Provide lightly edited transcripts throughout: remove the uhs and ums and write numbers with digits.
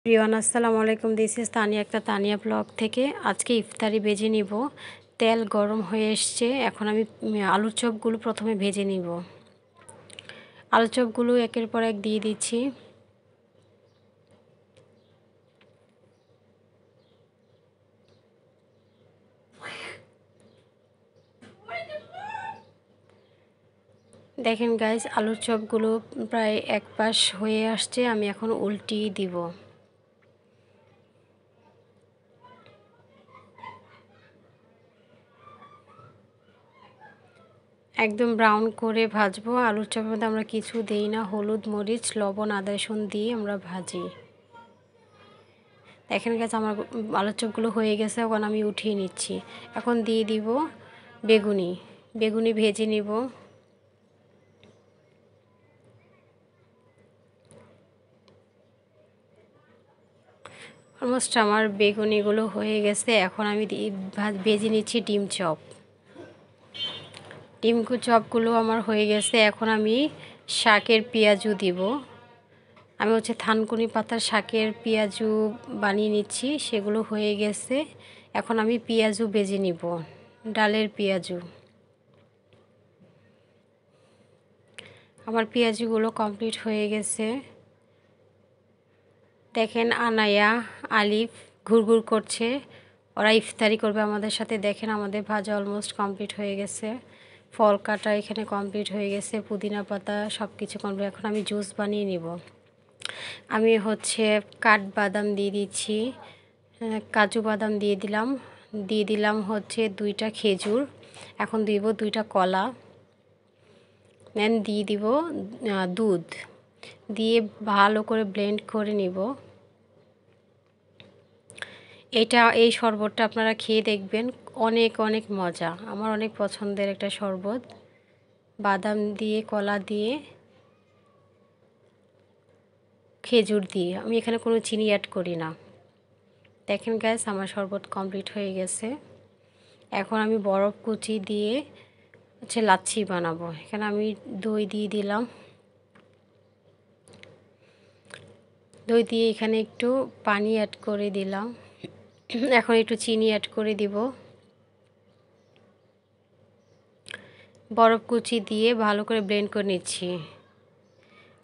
প্রিয়ান আসসালামু আলাইকুম, this is Tania, একটা তানিয়া ব্লগ থেকে। আজকে ইফতারি ভেজে নিব। তেল গরম হয়ে এসছে। এখন আমি আলুর চপগুলো প্রথমে ভেজে নিব। আলুর চপগুলো একের পর এক দিয়ে দিচ্ছি। দেখেন গাইস, আলুর চপগুলো প্রায় এক পাশ হয়ে আসছে। আমি এখন উল্টিয়ে দিব। একদম ব্রাউন করে ভাজবো। আলুর চপের মধ্যে আমরা কিছু দেই না, হলুদ, মরিচ, লবণ, আদা রসুন দিয়ে আমরা ভাজি। দেখেন গাইস, আমার আলুর চপগুলো হয়ে গেছে। এখন আমি উঠিয়ে নিচ্ছি। এখন দিয়ে দিব বেগুনি। বেগুনি ভেজে নিব। অলমোস্ট আমার বেগুনিগুলো হয়ে গেছে। এখন আমি ভেজে নিচ্ছি ডিম চপ। ডিম চপগুলো আমার হয়ে গেছে। এখন আমি শাকের পেঁয়াজু দিব। আমি থানকুনি পাতার শাকের পেঁয়াজু বানিয়ে নিচ্ছি, সেগুলো হয়ে গেছে। এখন আমি পেঁয়াজু ভেজে নিব, ডালের পেঁয়াজু। আমার পেঁয়াজুগুলো কমপ্লিট হয়ে গেছে। দেখেন আনায়া, আলিফ ঘুরঘুর করছে। ওরা ইফতারি করবে আমাদের সাথে। দেখেন আমাদের ভাজা অলমোস্ট কমপ্লিট হয়ে গেছে। ফল কাটা এখানে কমপ্লিট হয়ে গেছে, পুদিনা পাতা সব কিছু কমপ্লিট। এখন আমি জুস বানিয়ে নিব। আমি কাঠবাদাম দিয়ে দিচ্ছি, কাজু বাদাম দিয়ে দিলাম, দুইটা খেজুর। এখন দিব দুইটা কলা। দেন দিয়ে দিব দুধ দিয়ে ভালো করে ব্লেন্ড করে নিব। এই শরবতটা আপনারা খেয়ে দেখবেন, অনেক অনেক মজা। আমার অনেক পছন্দের একটা শরবত। বাদাম দিয়ে, কলা দিয়ে, খেজুর দিয়ে। আমি এখানে কোনো চিনি অ্যাড করি না। দেখেন গাইস, আমার শরবত কমপ্লিট হয়ে গেছে। এখন আমি বরফ কুচি দিয়ে লাচ্ছি বানাবো। এখানে আমি দই দিয়ে দিলাম। দই দিয়ে এখানে একটু পানি অ্যাড করে দিলাম। এখন একটু চিনি অ্যাড করে দিব। বরফ কুচি দিয়ে ভালো করে ব্লেন্ড করে নিচ্ছি।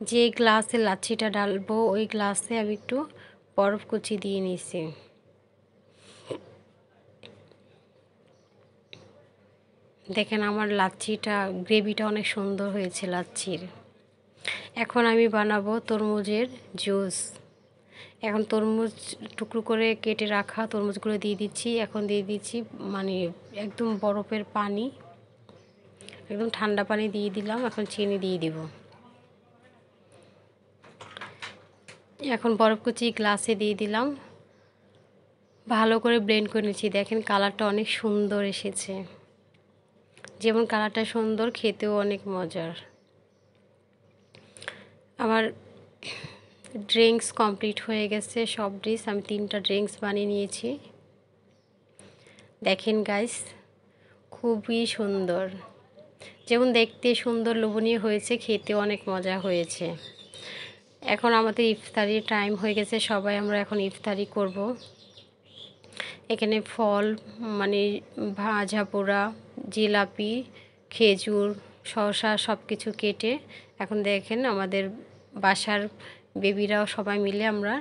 যে গ্লাসে লাচ্ছিটা ঢালবো ওই গ্লাসে আমি একটু বরফ কুচি দিয়ে নিছি। দেখেন আমার লাচ্ছিটা, গ্রেভিটা অনেক সুন্দর হয়েছে লাচ্ছির। এখন আমি বানাবো তরমুজের জুস। এখন তরমুজ টুকরো করে কেটে রাখা তরমুজগুলো দিয়ে দিচ্ছি। এখন দিয়ে দিচ্ছি একদম বরফের পানি, একদম ঠান্ডা পানি দিয়ে দিলাম। এখন চিনি দিয়ে দিব। এখন বরফ কুচি গ্লাসে দিয়ে দিলাম। ভালো করে ব্লেন্ড করে নিচ্ছি। দেখেন কালারটা অনেক সুন্দর এসেছে। যেমন কালারটা সুন্দর, খেতেও অনেক মজার। আমার ড্রিঙ্কস কমপ্লিট হয়ে গেছে। সব ড্রিঙ্কস আমি 3টা ড্রিঙ্কস বানিয়ে নিয়েছি। দেখেন গাইস, খুবই সুন্দর। যেমন দেখতে সুন্দর, লোভনীয় হয়েছে, খেতেও অনেক মজা হয়েছে। এখন আমাদের ইফতারির টাইম হয়ে গেছে। সবাই আমরা এখন ইফতারি করব। এখানে ফল ভাজা পোড়া, জিলাপি, খেজুর, শসা সব কিছু কেটে এখন দেখেন আমাদের বাসার বেবিরাও সবাই মিলে আমরা